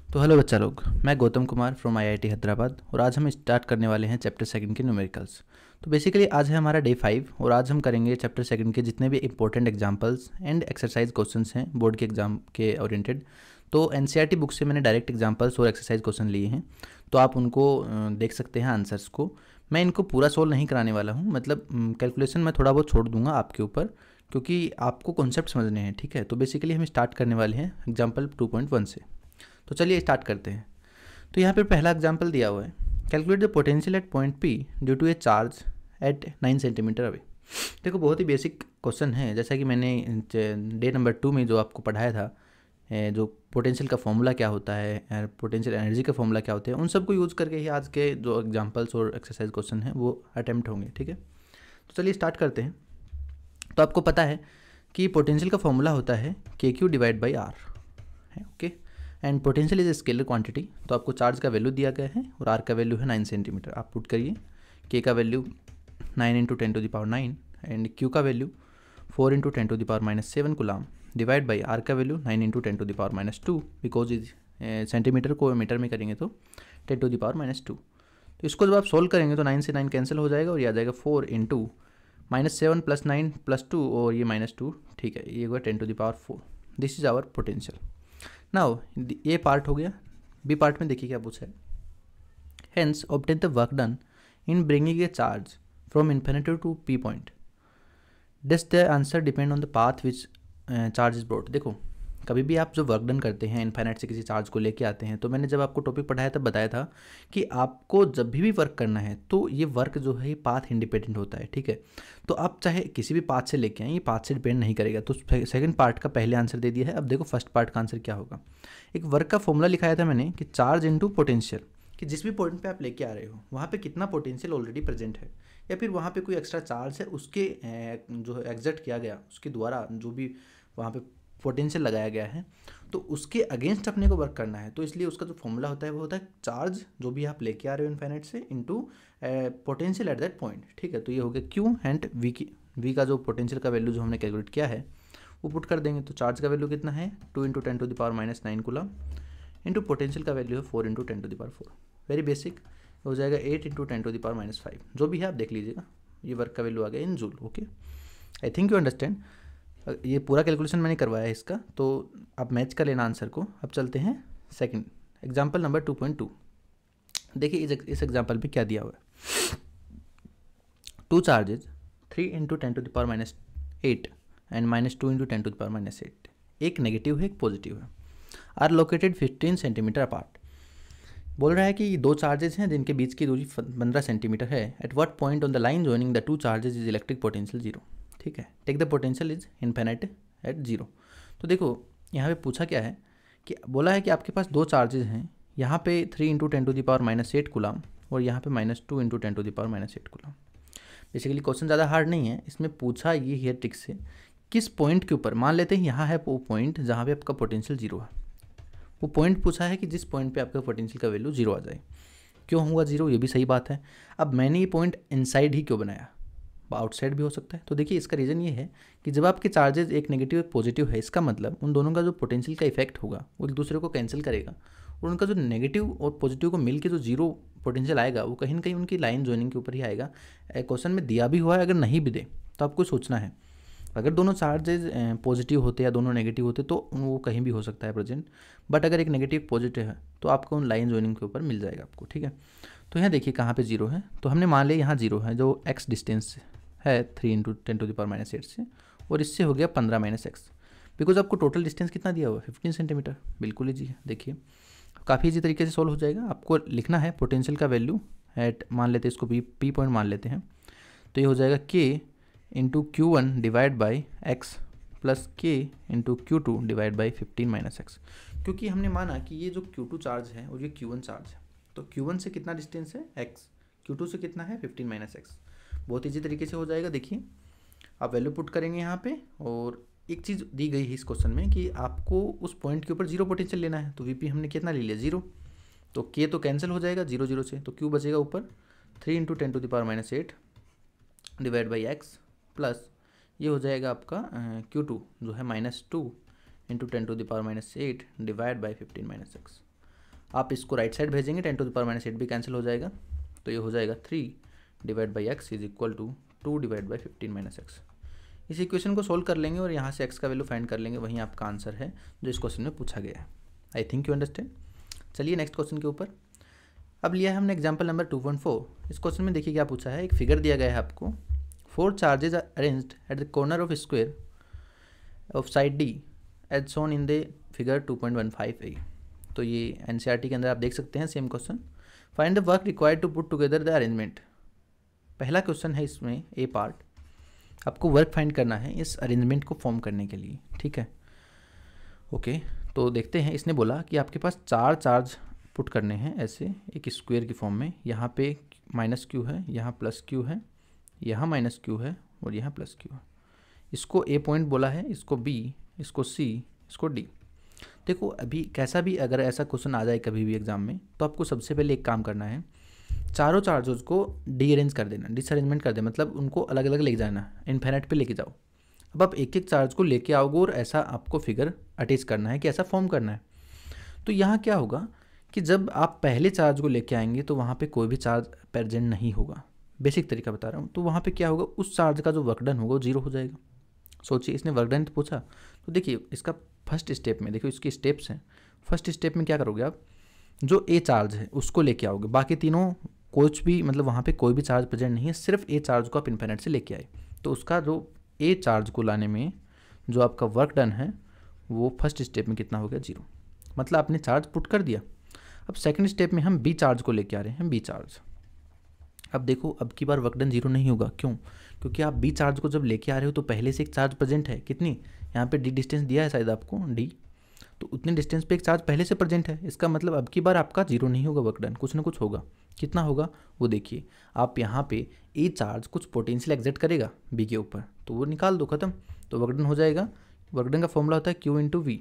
तो हेलो बच्चा लोग, मैं गौतम कुमार फ्रॉम आईआईटी हैदराबाद और आज हम स्टार्ट करने वाले हैं चैप्टर सेकंड के न्यूमेरिकल्स। तो बेसिकली आज है हमारा डे 5 और आज हम करेंगे चैप्टर सेकंड के जितने भी important examples and exercise questions हैं बोर्ड के एग्जाम के ओरिएंटेड। तो एनसीईआरटी बुक से मैंने डायरेक्ट एग्जांपल्स और एक्सरसाइज क्वेश्चन लिए हैं, तो आप उनको देख सकते हैं आंसर्स को। मैं इनको पूरा सोल्व नहीं कराने वाला हूँ, मतलब कैलकुलेशन मैं थोड़ा बहुत छोड़ दूंगा आपके ऊपर, क्योंकि आपको कॉन्सेप्ट समझने हैं। ठीक है, तो बेसिकली हम स्टार्ट करने वाले हैं एग्जाम्पल 2.1 से। तो चलिए स्टार्ट करते हैं। तो यहाँ पे पहला एग्जाम्पल दिया हुआ है, calculate the potential at point P due to a charge at 9 centimetre away. देखो बहुत ही बेसिक क्वेश्चन है, जैसा कि मैंने डे नंबर 2 में जो आपको पढ़ाया था, जो पोटेंशियल का फॉर्मूला क्या होता है, पोटेंशियल एनर्जी का फॉर्मूला क्या होता है, उन सबको यूज़ करके ही आज के जो एग्जाम्पल्स और एक्सरसाइज क्वेश्चन हैं वो अटैम्प्ट होंगे। ठीक है, तो चलिए स्टार्ट करते हैं। तो आपको पता है कि पोटेंशियल का फॉर्मूला होता है KQ डिवाइड बाई R है। Okay, and potential is a scalar quantity. तो आपको चार्ज का वैल्यू दिया गया है और आर का वैल्यू है 9 सेंटीमीटर। आप पुट करिए, के का वैल्यू 9 इंटू 10⁻⁹ एंड क्यू का value 4 into 10⁻⁷ coulomb divide by R का value 9 into 10⁻², because is centimetre को मीटर में करेंगे तो 10⁻²। तो इसको जब आप सोल्व करेंगे तो 9 से 9 कैंसिल हो जाएगा और ये आ जाएगा 4 इंटू -7 + 9 + 2 और ये -2। ठीक है, ये होगा 10⁻4। This is our potential. Now ये पार्ट हो गया। बी पार्ट में देखिए क्या पूछा है, hence obtain the work done in bringing a charge from infinity to P point. Does the answer depend on the path which charge is brought. देखो कभी भी आप जो वर्क डन करते हैं इन्फाइनाइट से किसी चार्ज को लेके आते हैं, तो मैंने जब आपको टॉपिक पढ़ाया तब बताया था कि आपको जब भी वर्क करना है तो ये वर्क जो है ये पाथ इंडिपेंडेंट होता है। ठीक है, तो आप चाहे किसी भी पाथ से लेके आएँ, ये पाथ से डिपेंड नहीं करेगा। तो सेकंड पार्ट का पहले आंसर दे दिया है। अब देखो फर्स्ट पार्ट का आंसर क्या होगा। एक वर्क का फॉर्मूला लिखाया था मैंने कि चार्ज इंटू पोटेंशियल, कि जिस भी पॉइंट पे आप लेके आ रहे हो वहाँ पे कितना पोटेंशियल ऑलरेडी प्रेजेंट है, या फिर वहाँ पे कोई एक्स्ट्रा चार्ज है उसके जो एग्जर्ट किया गया उसके द्वारा जो भी वहाँ पे पोटेंशियल लगाया गया है, तो उसके अगेंस्ट अपने को वर्क करना है। तो इसलिए उसका जो फॉर्मूला होता है वो होता है चार्ज जो भी आप लेके आ रहे हो इनफाइनाइट से into potential at that point. ठीक है, तो ये हो गया क्यू एंड वी की। वी का जो पोटेंशियल का वैल्यू जो हमने कैलकुलेट किया है वो पुट कर देंगे। तो चार्ज का वैल्यू कितना है 2 इंटू 10⁻⁹ कुलम इंटू पोटेंशियल का वैल्यू है 4 इंटू 10⁻4। वेरी बेसिक हो जाएगा 8 इंटू 10⁻⁵। जो भी है आप देख लीजिएगा, ये वर्क का वैल्यू आ गया in joule. Okay, I think you understand. ये पूरा कैलकुलेशन मैंने करवाया है इसका, तो आप मैच कर लेना आंसर को। अब चलते हैं सेकंड एग्जांपल नंबर 2.2। देखिए इस एग्जांपल में क्या दिया हुआ है, two charges 3 into 10⁻⁸ and -2 into 10⁻⁸, एक नेगेटिव है एक पॉजिटिव है, आर लोकेटेड 15 सेंटीमीटर अपार्ट। बोल रहा है कि दो चार्जेस हैं जिनके बीच की दूरी 15 सेंटीमीटर है। At what point on the line joining the two charges is electric potential 0। ठीक है, take the potential is infinite at 0। तो देखो यहाँ पे पूछा क्या है कि बोला है कि आपके पास दो चार्जेस हैं, यहाँ पे 3 इंटू 10⁻⁸ कुलाम और यहाँ पे -2 इंटू 10⁻⁸ कुलाम। बेसिकली क्वेश्चन ज़्यादा हार्ड नहीं है, इसमें पूछा ये है ट्रिक से किस पॉइंट के ऊपर, मान लेते हैं यहाँ है वो पॉइंट जहाँ पे आपका पोटेंशियल 0 है। वो पॉइंट पूछा है कि जिस पॉइंट पे आपका पोटेंशियल का वैल्यू 0 आ जाए। क्यों होगा 0, ये भी सही बात है। अब मैंने ये पॉइंट इनसाइड ही क्यों बनाया, आउटसाइड भी हो सकता है। तो देखिए इसका रीज़न ये है कि जब आपके चार्जेस एक नेगेटिव एक पॉजिटिव है, इसका मतलब उन दोनों का जो पोटेंशियल का इफेक्ट होगा वो एक दूसरे को कैंसिल करेगा, और उनका जो नेगेटिव और पॉजिटिव को मिल के जो 0 पोटेंशियल आएगा वो कहीं ना कहीं उनकी लाइन जॉइनिंग के ऊपर ही आएगा। क्वेश्चन में दिया भी हुआ है, अगर नहीं भी दे तो आपको सोचना है, अगर दोनों चार्जेज पॉजिटिव होते या दोनों नेगेटिव होते तो वो कहीं भी हो सकता है प्रेजेंट, बट अगर एक नेगेटिव पॉजिटिव है तो आपको उन लाइन जॉइनिंग के ऊपर मिल जाएगा आपको। ठीक है, तो यहाँ देखिए कहाँ पे 0 है, तो हमने मान लिया यहाँ 0 है जो x डिस्टेंस है 3 इंटू 10⁻⁸ से, और इससे हो गया 15 - x, बिकॉज आपको टोटल डिस्टेंस कितना दिया हुआ है 15 सेंटीमीटर। बिल्कुल ईजी है, देखिए काफ़ी ईजी तरीके से सॉल्व हो जाएगा। आपको लिखना है पोटेंशियल का वैल्यू एट, मान लेते हैं इसको पी पॉइंट मान लेते हैं, तो ये हो जाएगा k into Q1 divide by x plus k into Q2 divide by 15 - x। क्योंकि हमने माना कि ये जो Q2 चार्ज है और ये Q1 चार्ज है, तो Q1 से कितना डिस्टेंस है x, Q2 से कितना है 15 - x। बहुत ईजी तरीके से हो जाएगा। देखिए आप वैल्यू पुट करेंगे यहाँ पे, और एक चीज़ दी गई है इस क्वेश्चन में कि आपको उस पॉइंट के ऊपर 0 पोटेंशियल लेना है, तो वीपी हमने कितना ले लिया 0, तो k तो कैंसिल हो जाएगा 0 0 से, तो q बचेगा ऊपर 3 into 10⁻⁸ divide by x plus ये हो जाएगा आपका Q2 जो है -2 इंटू 10⁻⁸ डिवाइड बाई 15 - x। आप इसको राइट साइड भेजेंगे 10⁻⁸ भी कैंसिल हो जाएगा, तो ये हो जाएगा 3 divide by x is equal to 2 divide by 15 - x। इस इक्वेशन को सोल्व कर लेंगे और यहाँ से x का वैल्यू फाइंड कर लेंगे, वहीं आपका आंसर है जो इस क्वेश्चन में पूछा गया है। I think you understand. चलिए नेक्स्ट क्वेश्चन के ऊपर। अब लिया है हमने एग्जाम्पल नंबर 2.4। इस क्वेश्चन में देखिए क्या पूछा है। एक फिगर दिया गया है आपको, 4 charges are arranged at the corner of square of side d as shown in the figure 2.15a। तो ये एनसीईआरटी के अंदर आप देख सकते हैं same question. Find the work required to put together the arrangement. पहला क्वेश्चन है इसमें ए पार्ट, आपको वर्क फाइंड करना है इस अरेंजमेंट को फॉर्म करने के लिए, ठीक है। ओके, तो देखते हैं। इसने बोला कि आपके पास 4 चार्ज पुट करने हैं ऐसे एक स्क्वायर की फॉर्म में। यहाँ पे -q है, यहाँ +q है, यहाँ -q है और यहाँ +q है। इसको ए पॉइंट बोला है, इसको बी, इसको सी, इसको डी। देखो अभी कैसा भी अगर ऐसा क्वेश्चन आ जाए कभी भी एग्जाम में, तो आपको सबसे पहले एक काम करना है, चारों चार्जेस को डीअरेंज कर देना, डिसअरेंजमेंट कर देना, मतलब उनको अलग अलग ले जाना, इन्फिनिट पे लेके जाओ। अब आप एक एक चार्ज को लेके आओगे और ऐसा आपको फिगर अटैच करना है कि ऐसा फॉर्म करना है। तो यहाँ क्या होगा कि जब आप पहले चार्ज को लेके आएंगे तो वहाँ पे कोई भी चार्ज प्रेजेंट नहीं होगा, बेसिक तरीका बता रहा हूँ। तो वहाँ पे क्या होगा, उस चार्ज का जो वर्क डन होगा वो 0 हो जाएगा। सोचिए, इसने वर्क डन तो पूछा, तो देखिए इसका फर्स्ट स्टेप में, देखिए इसकी स्टेप्स हैं। फर्स्ट स्टेप में क्या करोगे आप, जो ए चार्ज है उसको लेके आओगे, बाकी तीनों कुछ भी मतलब वहाँ पे कोई भी चार्ज प्रेजेंट नहीं है, सिर्फ ए चार्ज को आप इन्फिनिट से लेके आए। तो उसका जो ए चार्ज को लाने में जो आपका वर्क डन है वो फर्स्ट स्टेप में कितना हो गया, 0, मतलब आपने चार्ज पुट कर दिया। अब सेकंड स्टेप में हम बी चार्ज को लेके आ रहे हैं, बी चार्ज। अब देखो अब की बार वर्क डन 0 नहीं होगा, क्यों? क्योंकि आप बी चार्ज को जब लेके आ रहे हो तो पहले से एक चार्ज प्रेजेंट है, कितनी, यहाँ पे डी डिस्टेंस दिया है शायद आपको, डी, तो उतने डिस्टेंस पे एक चार्ज पहले से प्रेजेंट है। इसका मतलब अब की बार आपका 0 नहीं होगा वर्क डन, कुछ ना कुछ होगा। कितना होगा वो देखिए, आप यहाँ पे ए चार्ज कुछ पोटेंशियल एग्जर्ट करेगा बी के ऊपर, तो वो निकाल दो, खत्म, तो वर्क डन हो जाएगा। वर्क डन का फॉर्मूला होता है Q × V,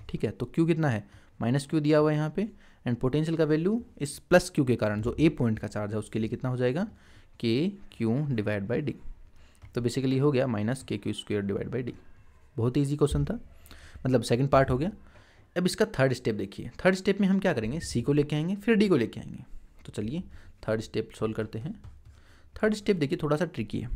ठीक है। तो Q कितना है, -Q दिया हुआ है यहाँ पे, एंड पोटेंशियल का वैल्यू इस +Q के कारण जो ए पॉइंट का चार्ज है उसके लिए कितना हो जाएगा, KQ डिवाइड बाई डी। तो बेसिकली हो गया -KQ² डिवाइड बाई डी। बहुत ईजी क्वेश्चन था, मतलब सेकंड पार्ट हो गया। अब इसका थर्ड स्टेप देखिए। थर्ड स्टेप में हम क्या करेंगे, सी को लेके आएंगे फिर डी को लेके आएंगे। तो चलिए थर्ड स्टेप सोल्व करते हैं। थर्ड स्टेप देखिए थोड़ा सा ट्रिकी है,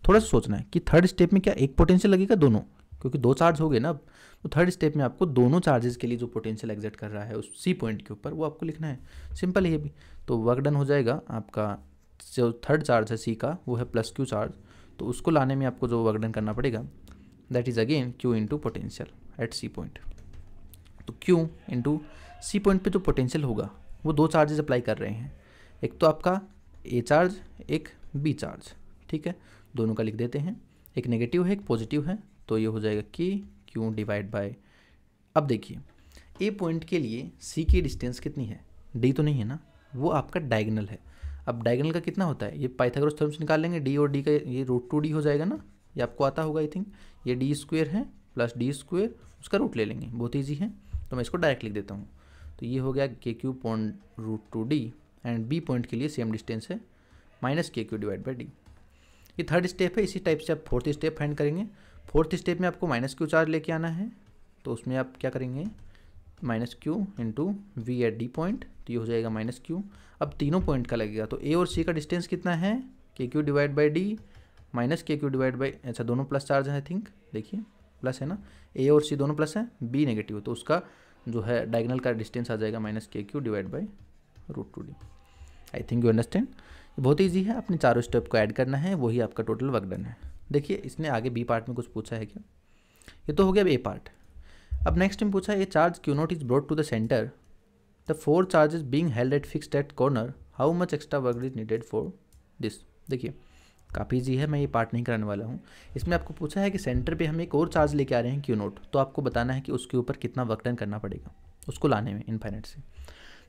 थोड़ा सा सोचना है कि थर्ड स्टेप में क्या एक पोटेंशियल लगेगा दोनों, क्योंकि 2 चार्ज हो गए ना। अब तो थर्ड स्टेप में आपको दोनों चार्जेस के लिए जो पोटेंशियल एग्जर्ट कर रहा है उस सी पॉइंट के ऊपर, वो आपको लिखना है। सिंपल है ये भी। तो वर्क डन हो जाएगा आपका, जो थर्ड चार्ज है सी का वो है +Q चार्ज, तो उसको लाने में आपको जो वर्क डन करना पड़ेगा that is again Q × potential at C point. तो Q × सी पॉइंट पे जो पोटेंशियल होगा वो 2 चार्जेस अप्लाई कर रहे हैं, एक तो आपका ए चार्ज, एक बी चार्ज, ठीक है। दोनों का लिख देते हैं, एक नेगेटिव है एक पॉजिटिव है, तो ये हो जाएगा KQ डिवाइड बाय, अब देखिए ए पॉइंट के लिए सी की डिस्टेंस कितनी है, डी तो नहीं है ना, वो आपका डायगोनल है। अब डायगोनल का कितना होता है, ये पाइथागोरस थ्योरम से निकाल लेंगे, डी और डी का ये √2d हो जाएगा ना, ये आपको आता होगा आई थिंक। ये d² है प्लस d², उसका रूट ले लेंगे, बहुत ईजी है। तो मैं इसको डायरेक्ट लिख देता हूँ। तो ये हो गया KQ point √2d, and B point के लिए सेम डिस्टेंस है -KQ डिवाइड बाई डी। ये थर्ड स्टेप है। इसी टाइप से आप फोर्थ स्टेप फाइंड करेंगे। फोर्थ स्टेप में आपको -Q चार्ज लेके आना है, तो उसमें आप क्या करेंगे, -Q × V at D point, तो ये हो जाएगा -Q। अब तीनों पॉइंट का लगेगा, तो ए और सी का डिस्टेंस कितना है, KQ divide by D -KQ divide by, अच्छा दोनों प्लस चार्ज है आई थिंक, देखिए प्लस है ना, ए और सी दोनों प्लस है, बी नेगेटिव, तो उसका जो है डायगोनल का डिस्टेंस आ जाएगा -KQ divide by √2d। I think you understand. बहुत ईजी है, अपने चारों स्टेप को ऐड करना है, वही आपका टोटल वर्क डन है। देखिए इसने आगे बी पार्ट में कुछ पूछा है क्या, ये तो हो गया ए पार्ट। अब नेक्स्ट टाइम पूछा है, a charge Q0 is brought to the centre, the 4 charges being held at fixed at corner, how much extra work is needed for this. देखिए काफ़ी ईजी है, मैं ये पार्ट नहीं कराने वाला हूँ। इसमें आपको पूछा है कि सेंटर पे हम एक और चार्ज लेके आ रहे हैं Q0, तो आपको बताना है कि उसके ऊपर कितना वर्क डन करना पड़ेगा उसको लाने में इनफाइनाइट से।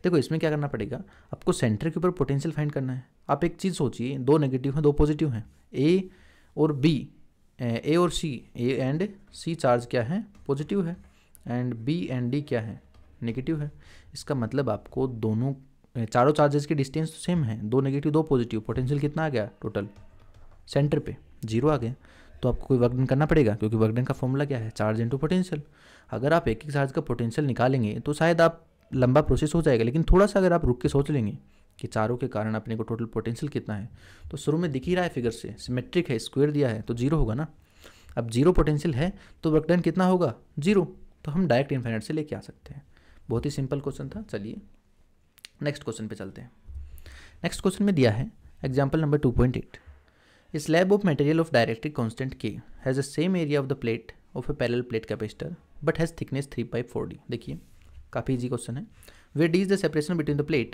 देखो इसमें क्या करना पड़ेगा, आपको सेंटर के ऊपर पोटेंशियल फाइंड करना है। आप एक चीज़ सोचिए, 2 नेगेटिव हैं 2 पॉजिटिव हैं, ए और बी, ए और सी, ए एंड सी चार्ज क्या है, पॉजिटिव है, एंड बी एंड डी क्या है, नेगेटिव है। इसका मतलब आपको दोनों चारों चार्जेस की डिस्टेंस तो सेम है, 2 नेगेटिव 2 पॉजिटिव, पोटेंशियल कितना आ गया टोटल सेंटर पे 0 आ गया। तो आपको कोई वर्क डन करना पड़ेगा, क्योंकि वर्क डन का फॉर्मूला क्या है, चार्ज इनटू पोटेंशियल। अगर आप एक एक चार्ज का पोटेंशियल निकालेंगे तो शायद आप लंबा प्रोसेस हो जाएगा, लेकिन थोड़ा सा अगर आप रुक के सोच लेंगे कि चारों के कारण अपने को टोटल पोटेंशियल कितना है, तो शुरू में दिख ही रहा है फिगर से, सिमेट्रिक है, स्क्वायर दिया है तो जीरो होगा ना। अब जीरो पोटेंशियल है तो वर्क डन कितना होगा, जीरो। तो हम डायरेक्ट इन्फाइनाइट से लेके आ सकते हैं। बहुत ही सिंपल क्वेश्चन था। चलिए नेक्स्ट क्वेश्चन पे चलते हैं। नेक्स्ट क्वेश्चन में दिया है example number 2.8, A slab of material of dielectric constant K has the same area of the plate of a parallel plate capacitor but has thickness 3/4D। देखिए काफ़ी इजी क्वेश्चन है। Where D is the separation between the plate,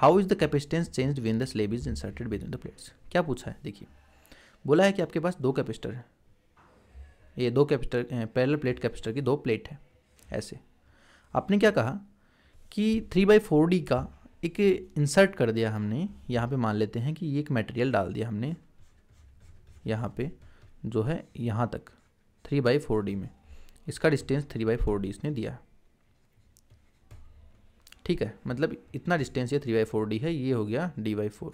how is the capacitance changed when the slab is inserted between the plates। क्या पूछा है, देखिए बोला है कि आपके पास दो कैपेसिटर है, ये दो कैपेसिटर पैरेलल प्लेट कैपेसिटर की दो प्लेट है। ऐसे आपने क्या कहा कि 3/4D का एक इंसर्ट कर दिया हमने यहाँ पे, मान लेते हैं कि ये एक मटेरियल डाल दिया हमने यहाँ पे जो है यहाँ तक 3/4D में, इसका डिस्टेंस 3/4D इसने दिया, ठीक है। मतलब इतना डिस्टेंस ये 3/4D है, ये हो गया D/4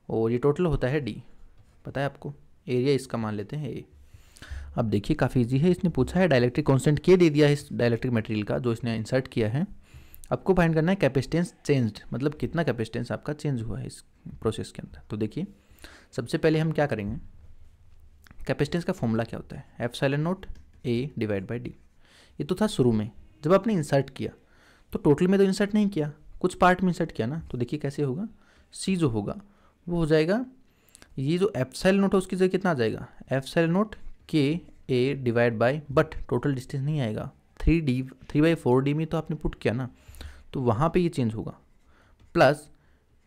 और ये टोटल होता है D, पता है आपको। एरिया इसका मान लेते हैं A। अब देखिए काफ़ी इजी है, इसने पूछा है डाइलेक्ट्रिक कांस्टेंट K दे दिया है इस डाइलेक्ट्रिक मटेरियल का जो इसने इंसर्ट किया है। आपको फाइंड करना है कैपेसिटेंस चेंज्ड, मतलब कितना कैपेसिटेंस आपका चेंज हुआ है इस प्रोसेस के अंदर। तो देखिए सबसे पहले हम क्या करेंगे, कैपेसिटेंस का फॉर्मूला क्या होता है, epsilon nought A divide by D। ये तो था शुरू में जब आपने इंसर्ट किया, तो टोटल में तो इंसर्ट नहीं किया, कुछ पार्ट में इंसर्ट किया ना। तो देखिए कैसे होगा, C जो होगा वो हो जाएगा, ये जो एप्सिलॉन नॉट है उसकी जगह कितना आ जाएगा, epsilon not K A divide by, but total distance नहीं आएगा, 3/4D में तो आपने पुट किया ना, तो वहाँ पे ये चेंज होगा, plus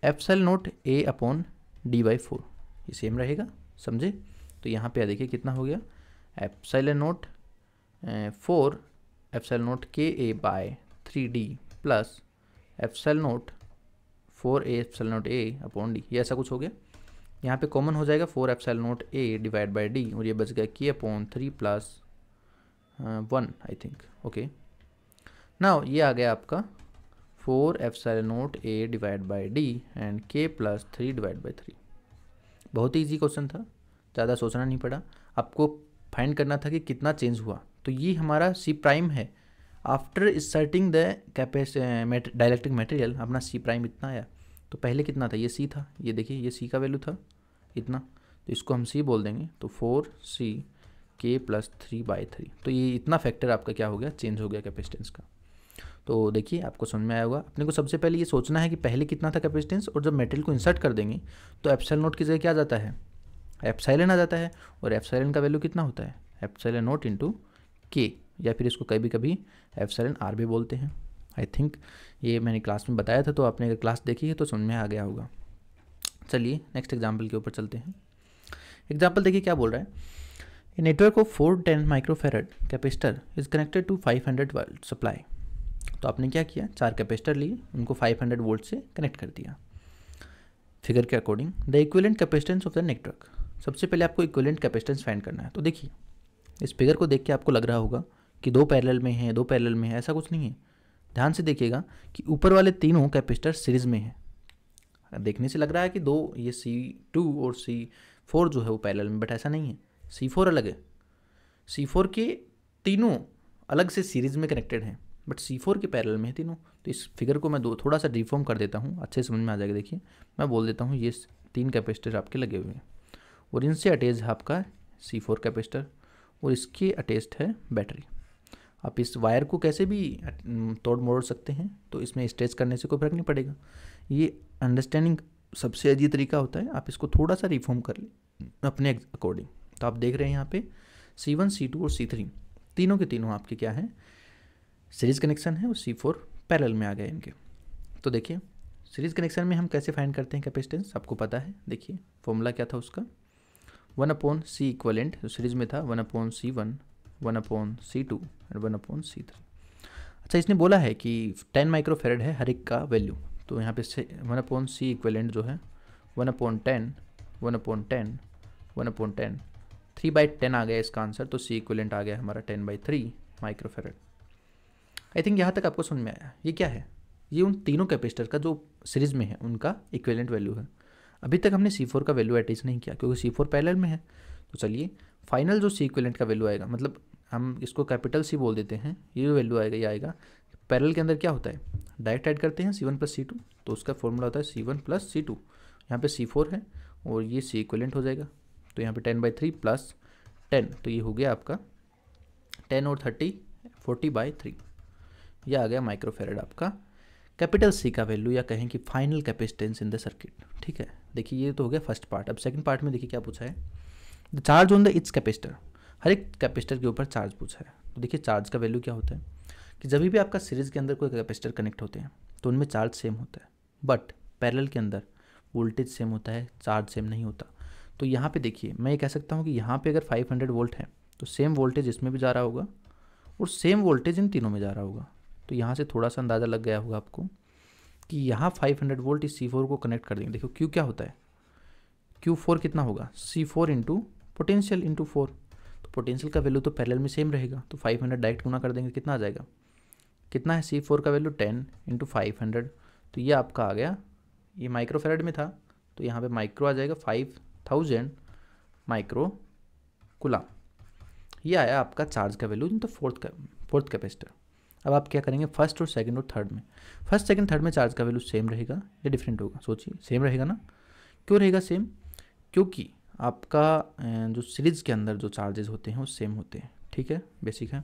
epsilon nought A upon D/4, ये सेम रहेगा, समझे। तो यहाँ पे देखिए कितना हो गया, epsilon nought 4 epsilon nought KA by 3D plus epsilon nought 4A epsilon nought A upon D, ये ऐसा कुछ हो गया। यहाँ पे कॉमन हो जाएगा 4 epsilon nought A divide by D और ये बच गया K upon 3 plus 1 I think, okay. Now ये आ गया आपका 4 epsilon nought A divide by D and K plus 3 divide by 3। बहुत ही ईजी क्वेश्चन था, ज़्यादा सोचना नहीं पड़ा, आपको फाइंड करना था कि कितना चेंज हुआ। तो ये हमारा C प्राइम है, after inserting the dielectric material अपना C प्राइम इतना आया। तो पहले कितना था, ये C था, ये देखिए ये C का वैल्यू था इतना, तो इसको हम C बोल देंगे, तो 4C K प्लस 3/3। तो ये इतना फैक्टर आपका क्या हो गया, चेंज हो गया कैपेसिटेंस का। तो देखिए आपको समझ में आया होगा। अपने को सबसे पहले ये सोचना है कि पहले कितना था कैपेसिटेंस, और जब मटेरियल को इंसर्ट कर देंगे तो एप्सिलॉन नॉट की जगह क्या आ जाता है, एप्सिलॉन आ जाता है, और एप्सिलॉन का वैल्यू कितना होता है, एप्सिलॉन नॉट इंटू K, या फिर इसको कभी कभी एप्सिलॉन R भी बोलते हैं। आई थिंक ये मैंने क्लास में बताया था, तो आपने अगर क्लास देखी है तो समझ में आ गया होगा। चलिए नेक्स्ट एग्जाम्पल के ऊपर चलते हैं। एग्जाम्पल देखिए क्या बोल रहा है, a network of 410 microfarad capacitor is connected to 500 volt supply. तो आपने क्या किया, 4 कैपेसिटर लिए, उनको 500 वोल्ट से कनेक्ट कर दिया। फिगर के according the equivalent capacitance of the network, सबसे पहले आपको इक्विवेलेंट कैपेसिटेंस फाइंड करना है। तो देखिए इस फिगर को देख के आपको लग रहा होगा कि दो पैरेलल में है, दो पैरेलल में है, ऐसा कुछ नहीं है। ध्यान से देखिएगा कि ऊपर वाले तीनों कैपेसिटर सीरीज में है। देखने से लग रहा है कि दो ये C2 और C4 जो है वो पैरेलल में, बट ऐसा नहीं है, C4 अलग है, C4 के तीनों अलग से सीरीज में कनेक्टेड हैं, बट C4 के पैरेलल में है तीनों। तो इस फिगर को मैं थोड़ा सा डिफॉर्म कर देता हूँ, अच्छे समझ में आ जाएगा। देखिए मैं बोल देता हूँ ये 3 कैपेसिटर आपके लगे हुए हैं, और इनसे अटैच है आपका C4 कैपेसिटर, और इसके अटैच्ड है बैटरी। आप इस वायर को कैसे भी तोड़ मोड़ सकते हैं, तो इसमें स्ट्रेच करने से कोई फर्क नहीं पड़ेगा। ये अंडरस्टैंडिंग सबसे अजीब तरीका होता है, आप इसको थोड़ा सा रिफॉर्म कर लें अपने अकॉर्डिंग। तो आप देख रहे हैं यहाँ पे C1 C2 और C3 तीनों के तीनों आपके क्या हैं, सीरीज कनेक्शन है, और C4 पैरेलल में आ गए इनके। तो देखिए सीरीज कनेक्शन में हम कैसे फाइंड करते हैं कैपेसिटेंस, आपको पता है। देखिए फॉर्मूला क्या था उसका, 1/C इक्वलेंट, जो सीरीज में था 1/C1, 1/C2 एंड 1/C3। अच्छा इसने बोला है कि 10 माइक्रोफेरेड है हर एक का वैल्यू, तो यहाँ पे 1/C इक्वलेंट जो है 1/10, 1/10, 1/10, 3/10 आ गया इसका आंसर। तो C इक्वलेंट आ गया हमारा 10/3 माइक्रोफेरेड। आई थिंक यहाँ तक आपको समझ में आया। ये क्या है, ये उन तीनों कैपेसिटर का जो सीरीज में है उनका इक्विवेलेंट वैल्यू है। अभी तक हमने C4 का वैल्यू अटैच नहीं किया क्योंकि C4 पैरेलल में है। तो चलिए फाइनल जो C इक्विवेलेंट का वैल्यू आएगा, मतलब हम इसको कैपिटल C बोल देते हैं, ये जो वैल्यू आएगा ये आएगा पैरेलल के अंदर क्या होता है, डायरेक्ट ऐड करते हैं C1 प्लस C2, तो उसका फॉर्मूला होता है C1 प्लस C2। यहाँ पे C4 है और ये C इक्वलेंट हो जाएगा, तो यहाँ पे 10/3 प्लस 10, तो ये हो गया आपका 10 और 30 40/3, यह आ गया माइक्रोफेरेड आपका कैपिटल C का वैल्यू, या कहें कि final capacitance in the circuit. ठीक है, देखिए ये तो हो गया फर्स्ट पार्ट। अब सेकंड पार्ट में देखिए क्या पूछा है, the charge on the its capacitor, हर एक कैपेसिटर के ऊपर चार्ज पूछा है। तो देखिए चार्ज का वैल्यू क्या होता है कि जब भी आपका सीरीज़ के अंदर कोई कैपेसिटर कनेक्ट होते हैं तो उनमें चार्ज सेम होता है, बट पैरेलल के अंदर वोल्टेज सेम होता है, चार्ज सेम नहीं होता। तो यहाँ पे देखिए मैं ये कह सकता हूँ कि यहाँ पे अगर 500 वोल्ट है तो सेम वोल्टेज इसमें भी जा रहा होगा और सेम वोल्टेज इन तीनों में जा रहा होगा। तो यहाँ से थोड़ा सा अंदाज़ा लग गया होगा आपको कि यहाँ 500 वोल्ट इस C4 को कनेक्ट कर देंगे। देखो Q क्या होता है, Q4 कितना होगा, C4 इंटू पोटेंशियल इंटू 4, तो पोटेंशियल का वैल्यू तो पैरेलल में सेम रहेगा, तो 500 डायरेक्ट गुना कर देंगे, कितना आ जाएगा, कितना है C4 का वैल्यू 10 इंटू 500, तो ये आपका आ गया, ये माइक्रोफेरेड में था तो यहाँ पे माइक्रो आ जाएगा 5000 माइक्रो कूलम। ये आया आपका चार्ज का value in the fourth capacitor. अब आप क्या करेंगे, फर्स्ट और सेकंड और थर्ड में, फर्स्ट सेकंड थर्ड में चार्ज का वैल्यू सेम रहेगा या डिफरेंट होगा, सोचिए सेम रहेगा ना। क्यों रहेगा सेम, क्योंकि आपका जो सीरीज़ के अंदर जो चार्जेस होते हैं वो सेम होते हैं। ठीक है, बेसिक है।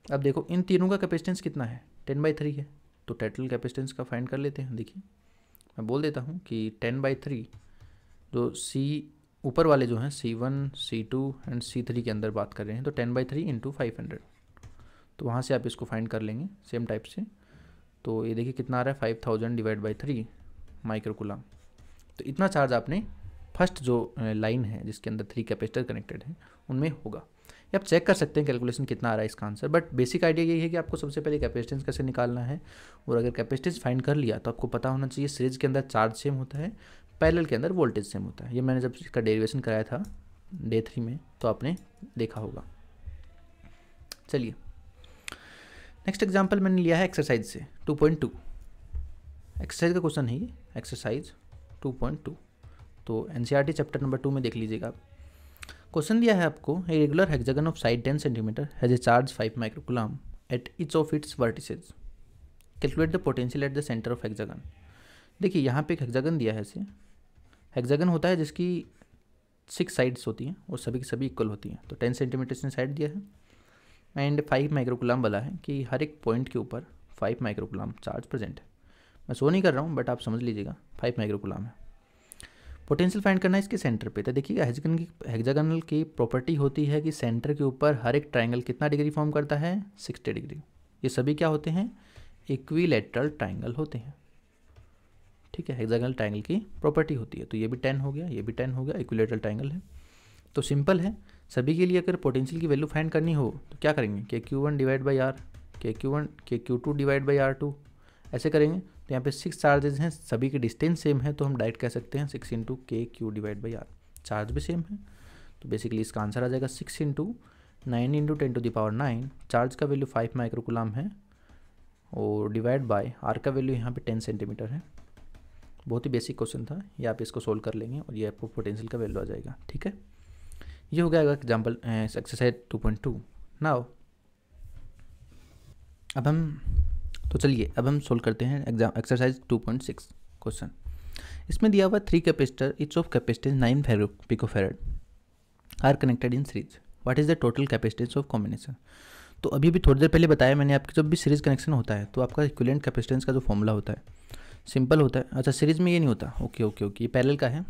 अब देखो इन तीनों का कैपेसिटेंस कितना है, 10/3 है, तो टोटल कैपेसिटेंस का फाइंड कर लेते हैं। देखिए मैं बोल देता हूँ कि 10/3 जो C ऊपर वाले जो हैं C1 C2 एंड C3 के अंदर बात कर रहे हैं, तो 10/3 इंटू 500, तो वहाँ से आप इसको फाइंड कर लेंगे सेम टाइप से। तो ये देखिए कितना आ रहा है, 5000 डिवाइड बाई 3 माइक्रो कूलम। तो इतना चार्ज आपने फर्स्ट जो लाइन है जिसके अंदर 3 कैपेसिटर कनेक्टेड है उनमें होगा। ये आप चेक कर सकते हैं कैलकुलेशन कितना आ रहा है इसका आंसर, बट बेसिक आइडिया यही है कि आपको सबसे पहले कैपेसिटेंस कैसे निकालना है, और अगर कैपेसिटेंस फाइंड कर लिया तो आपको पता होना चाहिए सीरीज के अंदर चार्ज सेम होता है, पैरेलल के अंदर वोल्टेज सेम होता है। ये मैंने जब इसका डेरिवेशन कराया था डे 3 में तो आपने देखा होगा। चलिए नेक्स्ट एग्जाम्पल मैंने लिया है एक्सरसाइज से 2.2, एक्सरसाइज का क्वेश्चन है ये, एक्सरसाइज 2.2, तो NCERT चैप्टर नंबर 2 में देख लीजिएगा आप। क्वेश्चन दिया है आपको, a regular hexagon of side 10 centimetre has a charge 5 microcoulomb at each of its vertices, calculate the potential at the centre of hexagon. देखिए यहाँ पे एक हेक्सागन दिया है, ऐसे हेक्सागन होता है जिसकी 6 साइड्स होती हैं और सभी की सभी इक्वल होती हैं, तो 10 सेंटीमीटर इसने साइड दिया है एंड 5 माइक्रोकूलम बोला है कि हर एक पॉइंट के ऊपर 5 माइक्रोकूलम चार्ज प्रेजेंट है। मैं शो नहीं कर रहा हूँ बट आप समझ लीजिएगा 5 माइक्रोकूलम है। पोटेंशियल फाइंड करना है इसके सेंटर पे, तो देखिएगा हेक्सागनल की प्रॉपर्टी होती है कि सेंटर के ऊपर हर एक ट्राइंगल कितना डिग्री फॉर्म करता है, 60 डिग्री। ये सभी क्या होते हैं, इक्विलैटरल ट्राइंगल होते हैं। ठीक है, हेक्सागनल ट्राइंगल की प्रॉपर्टी होती है, तो ये भी 10 हो गया, ये भी 10 हो गया, इक्विलैटरल ट्राइंगल है। तो सिंपल है, सभी के लिए अगर पोटेंशियल की वैल्यू फाइंड करनी हो तो क्या करेंगे, KQ1 divide by R, KQ2 divide by R2, ऐसे करेंगे। तो यहाँ पे 6 चार्जेस हैं, सभी की डिस्टेंस सेम है, तो हम डायरेक्ट कह सकते हैं 6 into KQ divide by R, charge भी सेम है। तो बेसिकली इसका आंसर आ जाएगा 6 इंटू 9 इंटू 10⁻⁹, चार्ज का वैल्यू 5 माइक्रोकूलम है और डिवाइड बाय R का वैल्यू यहाँ पे 10 सेंटीमीटर है। बहुत ही बेसिक क्वेश्चन था, ये आप इसको सोल्व कर लेंगे और ये आपको पोटेंशियल का वैल्यू आ जाएगा। ठीक है, ये हो गया एग्जाम्पल एक्सरसाइज 2.2। नाउ अब हम चलिए अब हम सोल्व करते हैं एक्सरसाइज 2.6 क्वेश्चन। इसमें दिया हुआ 3 capacitor each of capacitance 9 picofarad are connected in series, what is the total capacitance of combination. तो अभी भी थोड़ी देर पहले बताया मैंने आपकी, जब भी सीरीज कनेक्शन होता है तो आपका इक्विवेलेंट कैपेसिटेंस का जो फॉर्मूला होता है सिंपल होता है। अच्छा सीरीज में ये नहीं होता, ओके ओके ओके, ये पैरेलल का है।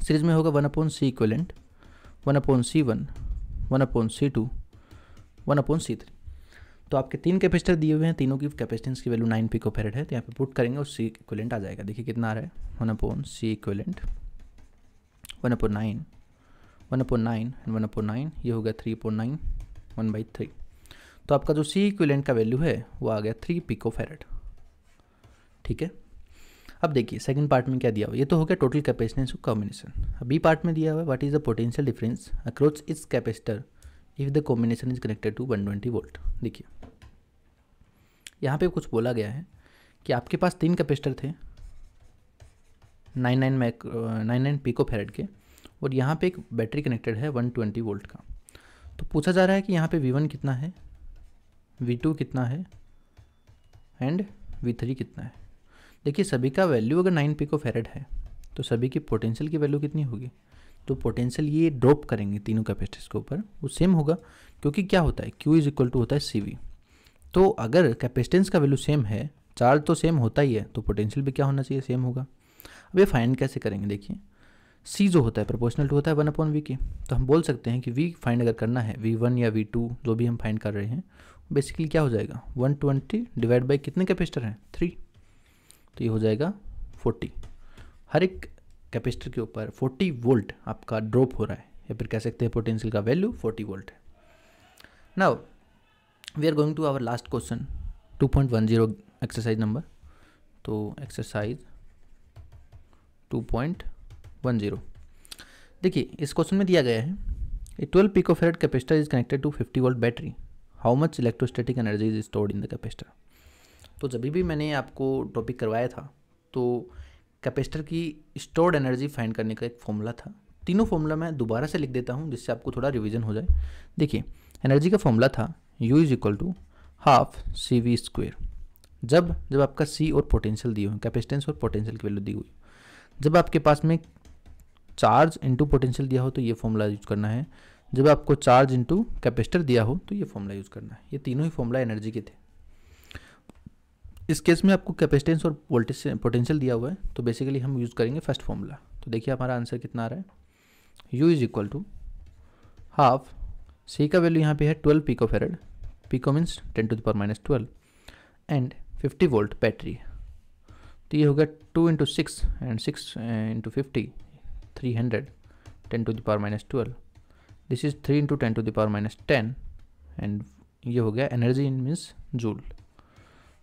सीरीज में होगा 1/C equivalent, 1/C1, 1/C2, 1/C3। तो आपके 3 कैपेसिटर दिए हुए हैं, तीनों की कैपेसिटेंस की वैल्यू 9 पिकोफैरड है, तो यहाँ पे पुट करेंगे और C इक्विवेलेंट आ जाएगा। देखिए कितना आ रहा है, 1/C इक्विवेलेंट 1/9, 1/9 एंड 1/9, ये हो गया 3/9, 1/3। तो आपका जो C इक्विवेलेंट का वैल्यू है वो आ गया 3 पिकोफैरड। ठीक है, अब देखिए सेकंड पार्ट में क्या दिया हुआ, ये तो हो गया टोटल कैपेसिटेंस ऑफ कॉम्बिनेशन। अब बी पार्ट में दिया हुआ है what is the potential difference across its capacitor if the combination is connected to 120 volt. देखिए यहाँ पे कुछ बोला गया है कि आपके पास 3 कैपेसिटर थे 99 पिकोफैरड के, और यहाँ पे एक बैटरी कनेक्टेड है 120 वोल्ट का। तो पूछा जा रहा है कि यहाँ पे V1 कितना है, V2 कितना है एंड V3 कितना है। देखिए सभी का वैल्यू अगर 9 पिकोफैरेड है तो सभी की पोटेंशियल की वैल्यू कितनी होगी, तो पोटेंशियल ये ड्रॉप करेंगे तीनों कैपेसिटर्स के ऊपर वो सेम होगा, क्योंकि क्या होता है Q इज इक्वल टू होता है CV। तो अगर कैपेसिटेंस का वैल्यू सेम है, चार्ज तो सेम होता ही है, तो पोटेंशियल भी क्या होना चाहिए, सेम होगा। अब ये फाइंड कैसे करेंगे, देखिए C जो होता है प्रोपोर्शनल टू होता है 1/V के, तो हम बोल सकते हैं कि V फाइंड अगर करना है V1 या V2 जो भी हम फाइंड कर रहे हैं, बेसिकली क्या हो जाएगा 120 डिवाइड बाई कितने कैपेसिटर हैं 3, तो ये हो जाएगा 40। हर एक कैपेसिटर के ऊपर 40 वोल्ट आपका ड्रॉप हो रहा है, या फिर कह सकते हैं पोटेंशियल का वैल्यू 40 वोल्ट है। Now we are going to our last question 2.10 exercise number. तो एक्सरसाइज 2.10 देखिए इस क्वेश्चन में दिया गया है a 12 picofarad capacitor is connected to 50 volt battery, how much electrostatic energy is stored in the capacitor. तो जब भी मैंने आपको टॉपिक करवाया था तो कैपेसिटर की स्टोर्ड एनर्जी फाइंड करने का एक फॉर्मूला था। तीनों फॉर्मूला मैं दोबारा से लिख देता हूँ जिससे आपको थोड़ा रिवीजन हो जाए। देखिए एनर्जी का फॉर्मूला था U is equal to half CV²। जब आपका C और पोटेंशियल दिए हुए, कैपेसिटेंस और पोटेंशियल की वैल्यू दी हुई, जब आपके पास में चार्ज इंटू पोटेंशियल दिया हो तो ये फॉर्मूला यूज करना है, जब आपको चार्ज इंटू कैपेसिटर दिया हो तो ये फॉर्मूला यूज करना है। ये तीनों ही फॉर्मूला एनर्जी के थे। इस केस में आपको कैपेसिटेंस और वोल्टेज पोटेंशियल दिया हुआ है, तो बेसिकली हम यूज़ करेंगे फर्स्ट फॉर्मूला। तो देखिए हमारा आंसर कितना आ रहा है, U is equal to half, C का वैल्यू यहाँ पे है 12 picofarad, pico means 10⁻12 and 50 volt battery है, तो ये होगा 2 × 6 एंड 6 × 50 300 10⁻12, दिस इज 3 × 10⁻10 एंड ये हो गया एनर्जी इन मीन्स जूल।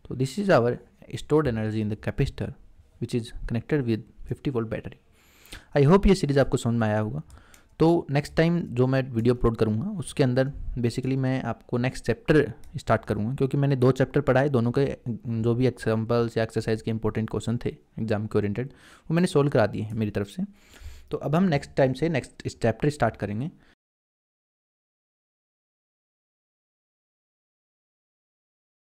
तो this is our stored energy in the capacitor which is connected with 50 volt battery. I hope ये सीरीज़ आपको समझ में आया होगा। तो नेक्स्ट टाइम जो मैं वीडियो अपलोड करूँगा उसके अंदर बेसिकली मैं आपको नेक्स्ट चैप्टर स्टार्ट करूँगा, क्योंकि मैंने 2 चैप्टर पढ़ाए, दोनों के जो भी एग्जाम्पल्स या एक्सरसाइज के इंपॉर्टेंट क्वेश्चन थे एग्जाम के ओरिएंटेड वो मैंने सोल्व करा दिए हैं मेरी तरफ से। तो अब हम नेक्स्ट टाइम से नेक्स्ट चैप्टर स्टार्ट करेंगे